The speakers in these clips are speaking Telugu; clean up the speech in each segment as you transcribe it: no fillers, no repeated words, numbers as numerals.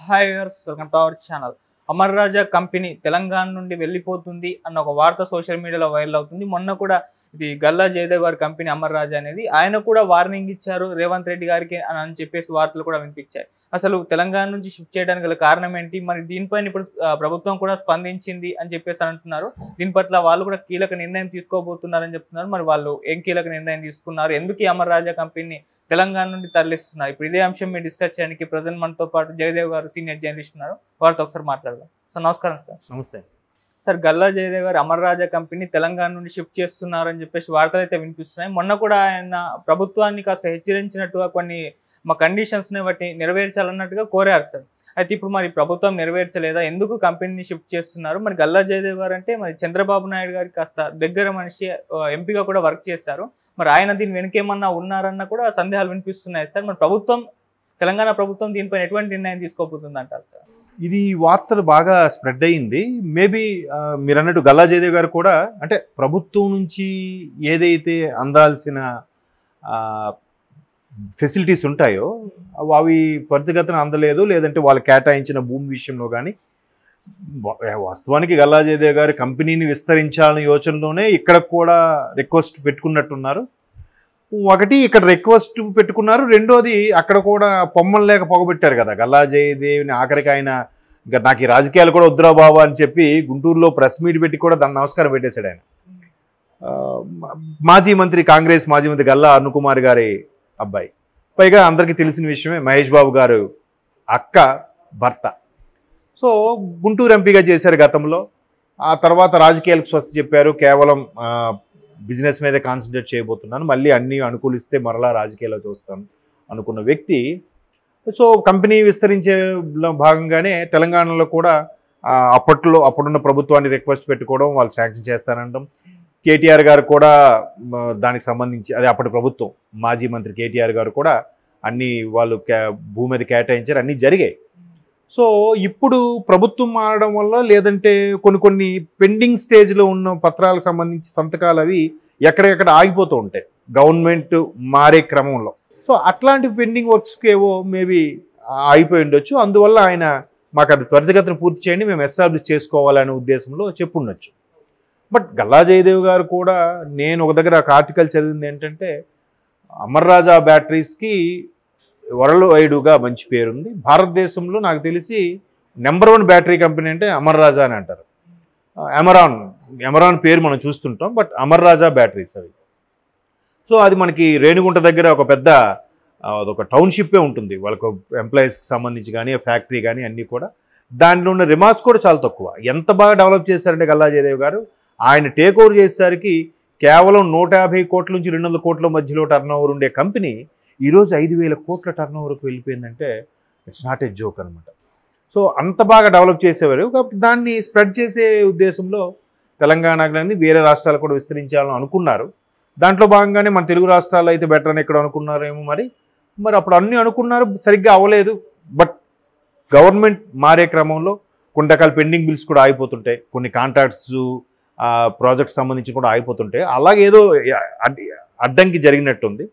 Hi viewers, welcome to our channel. Amar Raja company Telangana నుండి వెళ్ళిపోతుంది అన్న ఒక వార్త సోషల్ మీడియాలో వైరల్ అవుతుంది. మొన్న కూడా ఇది గల్లా జయదేవ్ గారి కంపెనీ అమర్ రాజా అనేది, ఆయన కూడా వార్నింగ్ ఇచ్చారు రేవంత్ రెడ్డి గారికి అని చెప్పేసి వార్తలు కూడా వినిపించాయి. అసలు తెలంగాణ నుంచి షిఫ్ట్ చేయడానికి గల కారణం ఏంటి, మరి దీనిపైన ఇప్పుడు ప్రభుత్వం కూడా స్పందించింది అని చెప్పేసి అంటున్నారు. దీని పట్ల వాళ్ళు కూడా కీలక నిర్ణయం తీసుకోబోతున్నారని చెప్తున్నారు. మరి వాళ్ళు ఏం కీలక నిర్ణయం తీసుకున్నారు, ఎందుకు ఈ అమర్ రాజా కంపెనీ తెలంగాణ నుండి తరలిస్తున్నారు, ఇప్పుడు ఇదే అంశం మీరు డిస్కస్ చేయడానికి ప్రజెంట్ మనతో పాటు జయదేవ్ గారు సీనియర్ జర్నలిస్ట్ ఉన్నారు. వారితో ఒకసారి మాట్లాడదాం. సార్ నమస్కారం. సార్ నమస్తే. సార్, గల్లా జయదేవ్ గారు అమర్ రాజా కంపెనీ తెలంగాణ నుండి షిఫ్ట్ చేస్తున్నారు అని చెప్పేసి వార్తలు అయితే వినిపిస్తున్నాయి. మొన్న కూడా ఆయన ప్రభుత్వాన్ని కాస్త హెచ్చరించినట్టుగా కొన్ని మా కండిషన్స్ని వాటిని నెరవేర్చాలన్నట్టుగా కోరారు సార్. అయితే ఇప్పుడు మరి ప్రభుత్వం నెరవేర్చలేదా, ఎందుకు కంపెనీని షిఫ్ట్ చేస్తున్నారు? మరి గల్లా జయదేవ్ గారు అంటే మరి చంద్రబాబు నాయుడు గారికి కాస్త దగ్గర మనిషి, ఎంపీగా కూడా వర్క్ చేశారు. మరి ఆయన దీని వెనుకేమన్నా ఉన్నారన్న కూడా సందేహాలు వినిపిస్తున్నాయి సార్. మరి ప్రభుత్వం, తెలంగాణ ప్రభుత్వం దీనిపైన ఎటువంటి నిర్ణయం తీసుకోబోతుంది అంటారు సార్? ఇది వార్తలు బాగా స్ప్రెడ్ అయ్యింది. మేబీ మీరు అన్నట్టు గల్లా జయదేవ్ గారు కూడా అంటే ప్రభుత్వం నుంచి ఏదైతే అందాల్సిన ఫెసిలిటీస్ ఉంటాయో అవి త్వరితగతిన అందలేదు, లేదంటే వాళ్ళు కేటాయించిన భూమి విషయంలో కానీ. వాస్తవానికి గల్లా జయదేవ్ గారు కంపెనీని విస్తరించాలనే యోచనలోనే ఇక్కడ కూడా రిక్వెస్ట్ పెట్టుకున్నట్టున్నారు. ఒకటి ఇక్కడ రిక్వెస్ట్ పెట్టుకున్నారు, రెండోది అక్కడ కూడా పొమ్మలు లేక పొగబెట్టారు కదా గల్లా జయదేవ్ని. ఆఖరికి ఆయన ఇంకా నాకు ఈ రాజకీయాలు కూడా వద్దురా బాబు అని చెప్పి గుంటూరులో ప్రెస్ మీట్ పెట్టి కూడా దాన్ని నమస్కారం పెట్టేశాడు ఆయన. మాజీ మంత్రి, కాంగ్రెస్ మాజీ మంత్రి గల్లా అరుణ్ గారి అబ్బాయి, పైగా అందరికీ తెలిసిన విషయమే మహేష్ బాబు గారు అక్క భర్త. సో గుంటూరు ఎంపీగా చేశారు గతంలో. ఆ తర్వాత రాజకీయాలకు స్వస్తి చెప్పారు, కేవలం బిజినెస్ మీదే కాన్సన్ట్రేట్ చేయబోతున్నాను, మళ్ళీ అన్నీ అనుకూలిస్తే మరలా రాజకీయాల్లో చూస్తాను అనుకున్న వ్యక్తి. సో కంపెనీ విస్తరించే భాగంగానే తెలంగాణలో కూడా అప్పుడున్న ప్రభుత్వాన్ని రిక్వెస్ట్ పెట్టుకోవడం, వాళ్ళు శాంక్షన్ చేస్తానంటాం. కేటీఆర్ గారు కూడా దానికి సంబంధించి, అదే అప్పటి ప్రభుత్వం మాజీ మంత్రి కేటీఆర్ గారు కూడా అన్నీ వాళ్ళు భూమి మీద కేటాయించారు, అన్నీ జరిగాయి. సో ఇప్పుడు ప్రభుత్వం మారడం వల్ల, లేదంటే కొన్ని పెండింగ్ స్టేజ్లో ఉన్న పత్రాలకు సంబంధించి సంతకాలు అవి ఎక్కడెక్కడ ఆగిపోతూ ఉంటాయి గవర్నమెంట్ మారే క్రమంలో. సో అట్లాంటి పెండింగ్ వర్క్స్కి ఏవో మేబీ ఆగిపోయి ఉండొచ్చు. అందువల్ల ఆయన మాకు అది త్వరితగతిన పూర్తి చేయండి, మేము ఎస్టాబ్లిష్ చేసుకోవాలనే ఉద్దేశంలో చెప్పుండొచ్చు. బట్ గల్లా జయదేవ్ గారు కూడా, నేను ఒక దగ్గర ఒక ఆర్టికల్ చదివింది ఏంటంటే, అమర్ రాజా బ్యాటరీస్కి వరల్డ్ వైడ్గా మంచి పేరుంది. భారతదేశంలో నాకు తెలిసి నెంబర్ 1 బ్యాటరీ కంపెనీ అంటే అమర్ రాజా అని అంటారు. ఎమరాన్ పేరు మనం చూస్తుంటాం, బట్ అమర్ రాజా బ్యాటరీస్ అవి. సో అది మనకి రేణిగుంట దగ్గర ఒక పెద్ద అదొక టౌన్షిప్పే ఉంటుంది, వాళ్ళకు ఎంప్లాయీస్కి సంబంధించి కానీ ఫ్యాక్టరీ కానీ అన్నీ కూడా. దాంట్లో ఉన్న రిమార్క్స్ కూడా చాలా తక్కువ. ఎంత బాగా డెవలప్ చేశారంటే గల్లా జయదేవ్ గారు, ఆయన టేక్ ఓవర్ చేసేసరికి కేవలం 150 కోట్ల నుంచి 200 కోట్ల మధ్యలో టర్న్ ఓవర్ ఉండే కంపెనీ ఈరోజు 5,000 కోట్ల టర్న్ ఓవర్కి వెళ్ళిపోయిందంటే ఇట్స్ నాట్ ఏ జోక్ అనమాట. సో అంత బాగా డెవలప్ చేసేవారు. కాబట్టి దాన్ని స్ప్రెడ్ చేసే ఉద్దేశంలో తెలంగాణకు కానీ వేరే రాష్ట్రాలు కూడా విస్తరించాలని అనుకున్నారు. దాంట్లో భాగంగానే మన తెలుగు రాష్ట్రాల్లో అయితే బెటర్ అని ఎక్కడ అనుకున్నారేమో. మరి అప్పుడు అన్నీ అనుకున్నారు, సరిగ్గా అవ్వలేదు. బట్ గవర్నమెంట్ మారే క్రమంలో కొన్ని రకాల పెండింగ్ బిల్స్ కూడా ఆగిపోతుంటాయి, కొన్ని కాంట్రాక్ట్స్ ప్రాజెక్ట్స్ సంబంధించి కూడా ఆగిపోతుంటాయి. అలాగేదో అడ్డంకి జరిగినట్టుంది.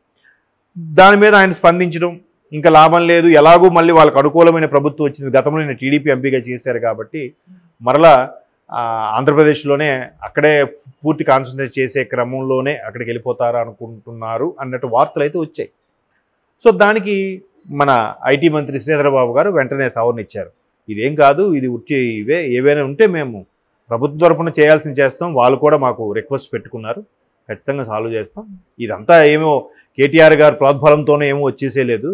దాని మీద ఆయన స్పందించడం, ఇంకా లాభం లేదు, ఎలాగూ మళ్ళీ వాళ్ళకు అనుకూలమైన ప్రభుత్వం వచ్చింది. గతంలో నేను టీడీపీ ఎంపీగా చేశారు కాబట్టి మరలా ఆంధ్రప్రదేశ్లోనే అక్కడే పూర్తి కాన్సన్ట్రేట్ చేసే క్రమంలోనే అక్కడికి వెళ్ళిపోతారా అనుకుంటున్నారు అన్నట్టు వార్తలు అయితే వచ్చాయి. సో దానికి మన ఐటీ మంత్రి శ్రీధరబాబు గారు వెంటనే సవరణిచ్చారు. ఇదేం కాదు, ఇది ఏవైనా ఉంటే మేము ప్రభుత్వ తరఫున చేయాల్సింది చేస్తాం, వాళ్ళు కూడా మాకు రిక్వెస్ట్ పెట్టుకున్నారు, ఖచ్చితంగా సాల్వ్ చేస్తాం. ఇదంతా ఏమో కేటీఆర్ గారు ప్రోద్బలంతోనే ఏమో వచ్చేసేలేదు.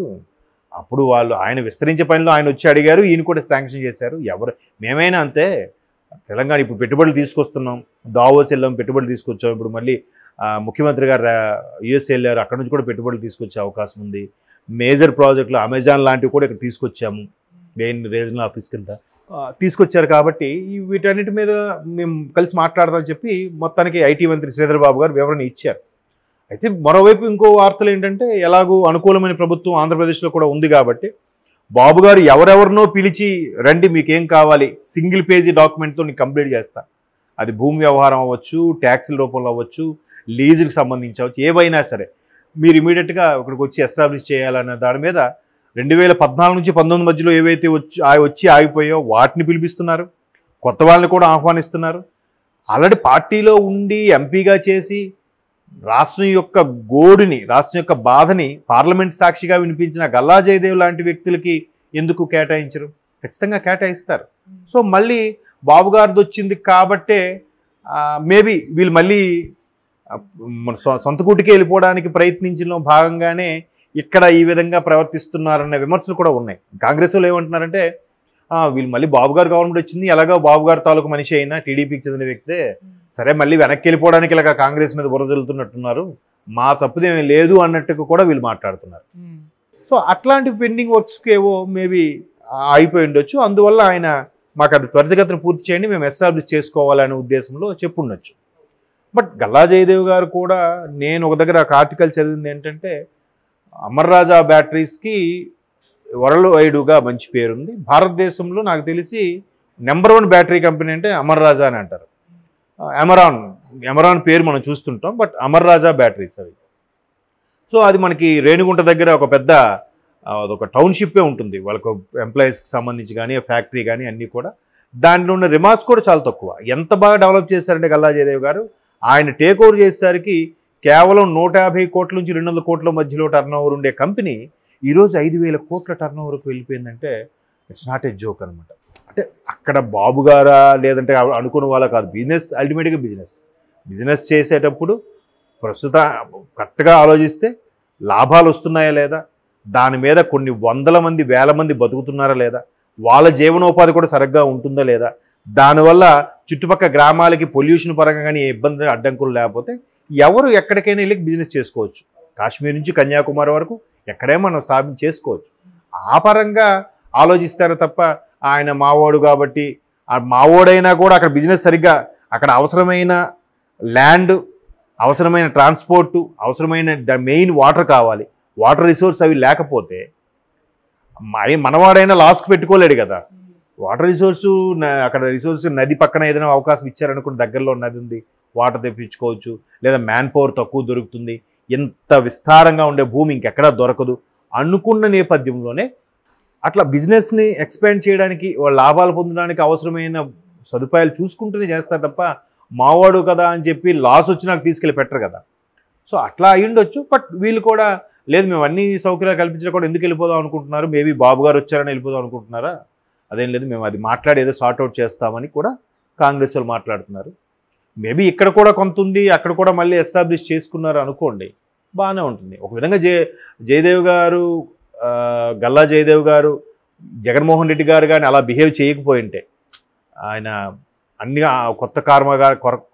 అప్పుడు ఆయన విస్తరించే పనిలో ఆయన వచ్చి అడిగారు, ఈయన కూడా శాంక్షన్ చేశారు. మేమైనా అంతే. తెలంగాణ ఇప్పుడు పెట్టుబడులు తీసుకొస్తున్నాం, దావోస్ వెళ్ళాం, పెట్టుబడులు తీసుకొచ్చాం. ఇప్పుడు మళ్ళీ ముఖ్యమంత్రి గారు యుఎస్ వెళ్ళారు, అక్కడ నుంచి కూడా పెట్టుబడులు తీసుకొచ్చే అవకాశం ఉంది. మేజర్ ప్రాజెక్టులు అమెజాన్ లాంటివి కూడా ఇక్కడ తీసుకొచ్చాము, మెయిన్ రీజనల్ ఆఫీస్ కింద తీసుకొచ్చారు. కాబట్టి వీటన్నిటి మీద మేము కలిసి మాట్లాడదామని చెప్పి మొత్తానికి ఐటీ మంత్రి శ్రీధరబాబు గారు వివరణ ఇచ్చారు. అయితే మరోవైపు ఇంకో వార్తలు ఏంటంటే, ఎలాగూ అనుకూలమైన ప్రభుత్వం ఆంధ్రప్రదేశ్లో కూడా ఉంది కాబట్టి బాబు గారు ఎవరెవరినో పిలిచి, రండి మీకేం కావాలి, సింగిల్ పేజీ డాక్యుమెంట్తో నేను కంప్లీట్ చేస్తా. అది భూమి వ్యవహారం అవ్వచ్చు, ట్యాక్సుల రూపంలో అవ్వచ్చు, లీజుకి సంబంధించి అవ్వచ్చు, ఏవైనా సరే మీరు ఇమీడియట్గా ఇక్కడికి వచ్చి ఎస్టాబ్లిష్ చేయాలన్న దాని మీద 2014 నుంచి 19 మధ్యలో ఏవైతే వచ్చి ఆగిపోయాయో వాటిని పిలిపిస్తున్నారు, కొత్త వాళ్ళని కూడా ఆహ్వానిస్తున్నారు. ఆల్రెడీ పార్టీలో ఉండి ఎంపీగా చేసి రాష్ట్రం యొక్క గోడుని, రాష్ట్రం యొక్క బాధని పార్లమెంట్ సాక్షిగా వినిపించిన గల్లా జయదేవ్ లాంటి వ్యక్తులకి ఎందుకు కేటాయించరు? ఖచ్చితంగా కేటాయిస్తారు. సో మళ్ళీ బాబు గారిది వచ్చింది కాబట్టే మేబీ వీళ్ళు మళ్ళీ సొంత కూటికి వెళ్ళిపోవడానికి ప్రయత్నించిన భాగంగానే ఇక్కడ ఈ విధంగా ప్రవర్తిస్తున్నారన్న విమర్శలు కూడా ఉన్నాయి. కాంగ్రెస్ వాళ్ళు ఏమంటున్నారంటే వీళ్ళు మళ్ళీ బాబు గారు గవర్నమెంట్ వచ్చింది, ఎలాగో బాబు గారు తాలూకు మనిషి అయినా టీడీపీకి చెందిన వ్యక్తే, సరే మళ్ళీ వెనక్కి వెళ్ళిపోవడానికి ఇలాగ కాంగ్రెస్ మీద బురదలుతున్నట్టున్నారు, మా తప్పుదేమీ లేదు అన్నట్టుగా కూడా వీళ్ళు మాట్లాడుతున్నారు. సో అట్లాంటి పెండింగ్ వర్క్స్కి ఏవో మేబీ అయిపోయి ఉండొచ్చు. అందువల్ల ఆయన మాకు అది త్వరితగతిన పూర్తి చేయండి, మేము ఎస్టాబ్లిష్ చేసుకోవాలనే ఉద్దేశంలో చెప్పుండొచ్చు. బట్ గల్లా జయదేవ్ గారు కూడా, నేను ఒక దగ్గర ఒక ఆర్టికల్ చదివింది ఏంటంటే, అమర్ రాజా బ్యాటరీస్కి వరల్డ్ వైడ్గా మంచి పేరుంది. భారతదేశంలో నాకు తెలిసి నెంబర్ 1 బ్యాటరీ కంపెనీ అంటే అమర్ రాజా అని అంటారు. ఎమరాన్ పేరు మనం చూస్తుంటాం, బట్ అమర్ రాజా బ్యాటరీస్ అవి. సో అది మనకి రేణిగుంట దగ్గర ఒక పెద్ద అదొక టౌన్షిప్పే ఉంటుంది, వాళ్ళకు ఎంప్లాయీస్కి సంబంధించి కానీ ఫ్యాక్టరీ కానీ అన్నీ కూడా. దాంట్లో ఉన్న రిమార్క్స్ కూడా చాలా తక్కువ. ఎంత బాగా డెవలప్ చేశారంటే గల్లా జయదేవ్ గారు, ఆయన టేక్ ఓవర్ చేసేసరికి కేవలం 150 కోట్ల నుంచి 200 కోట్ల మధ్యలో టర్న్ ఓవర్ ఉండే కంపెనీ ఈరోజు 5,000 కోట్ల టర్న్ ఓవర్కి వెళ్ళిపోయిందంటే ఇట్స్ నాట్ ఏ జోక్ అనమాట. అంటే అక్కడ బాబు గారా లేదంటే అనుకున్న వాళ్ళ కాదు, బిజినెస్ అల్టిమేట్గా బిజినెస్ చేసేటప్పుడు ప్రస్తుత కరెక్ట్గా ఆలోచిస్తే లాభాలు వస్తున్నాయా లేదా, దాని మీద కొన్ని వందల మంది వేల మంది బతుకుతున్నారా లేదా, వాళ్ళ జీవనోపాధి కూడా సరిగ్గా ఉంటుందా లేదా, దానివల్ల చుట్టుపక్కల గ్రామాలకి పొల్యూషన్ పరంగా కానీ ఇబ్బంది అడ్డంకులు లేకపోతే ఎవరు ఎక్కడికైనా వెళ్ళి బిజినెస్ చేసుకోవచ్చు. కాశ్మీర్ నుంచి కన్యాకుమారి వరకు ఎక్కడే మనం స్థాపించి చేసుకోవచ్చు. ఆ పరంగా ఆలోచిస్తారు తప్ప ఆయన మావోడు కాబట్టి ఆ మావోడైనా కూడా అక్కడ బిజినెస్ సరిగ్గా, అక్కడ అవసరమైన ల్యాండ్, అవసరమైన ట్రాన్స్పోర్టు, అవసరమైన మెయిన్ వాటర్ కావాలి, వాటర్ రిసోర్స్ అవి లేకపోతే మనవాడైనా లాస్కి పెట్టుకోలేడు కదా. వాటర్ రిసోర్సు అక్కడ రిసోర్స్ నది పక్కన ఏదైనా అవకాశం ఇచ్చారనుకుంటే దగ్గరలో నది ఉంది, వాటర్ తెప్పించుకోవచ్చు, లేదా మ్యాన్ పవర్ తక్కువ దొరుకుతుంది, ఎంత విస్తారంగా ఉండే భూమి ఇంకెక్కడా దొరకదు అనుకున్న నేపథ్యంలోనే అట్లా బిజినెస్ని ఎక్స్పాండ్ చేయడానికి, వాళ్ళ లాభాలు పొందడానికి అవసరమైన సదుపాయాలు చూసుకుంటూనే చేస్తారు తప్ప మావాడు కదా అని చెప్పి లాస్ వచ్చినాక తీసుకెళ్ళి పెట్టరు కదా. సో అట్లా అయ్యుండొచ్చు. బట్ వీళ్ళు కూడా లేదు, మేము అన్ని సౌకర్యాలు కల్పించడం కూడా ఎందుకు వెళ్ళిపోదాం అనుకుంటున్నారు, మేబీ బాబు గారు వచ్చారని వెళ్ళిపోదాం అనుకుంటున్నారా, అదేం లేదు, మేము అది మాట్లాడి ఏదో సార్ట్అవుట్ చేస్తామని కూడా కాంగ్రెస్ వాళ్ళు మాట్లాడుతున్నారు. మేబీ ఇక్కడ కూడా కొంత ఉంది, అక్కడ కూడా మళ్ళీ ఎస్టాబ్లిష్ చేసుకున్నారు అనుకోండి, బాగానే ఉంటుంది. ఒక విధంగా జయదేవ్ గారు, గల్లా జయదేవ్ గారు జగన్మోహన్ రెడ్డి గారు కానీ అలా బిహేవ్ చేయకపోయింటే, ఆయన అన్ని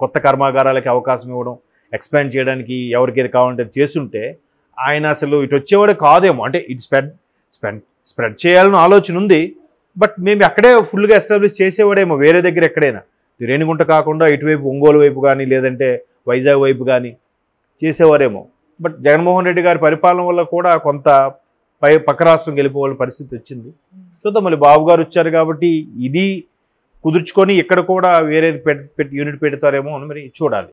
కొత్త కర్మాగారాలకి అవకాశం ఇవ్వడం, ఎక్స్పాండ్ చేయడానికి ఎవరికైతే కావాలంటే చేస్తుంటే ఆయన అసలు ఇటు వచ్చేవాడే కాదేమో. అంటే ఇటు స్ప్రెడ్ చేయాలని ఆలోచన ఉంది, బట్ మేము అక్కడే ఫుల్గా ఎస్టాబ్లిష్ చేసేవాడేమో వేరే దగ్గర ఎక్కడైనా, రేణిగుంట కాకుండా ఇటువైపు ఒంగోలు వైపు కానీ లేదంటే వైజాగ్ వైపు కానీ చేసేవారేమో. బట్ జగన్మోహన్ రెడ్డి గారి పరిపాలన వల్ల కూడా కొంత పక్క రాష్ట్రం వెళ్ళిపోవాల పరిస్థితి వచ్చింది. చూద్దాం, మళ్ళీ బాబు గారు వచ్చారు కాబట్టి ఇది కుదుర్చుకొని ఇక్కడ కూడా వేరేది యూనిట్ పెడతారేమో అని మరి చూడాలి.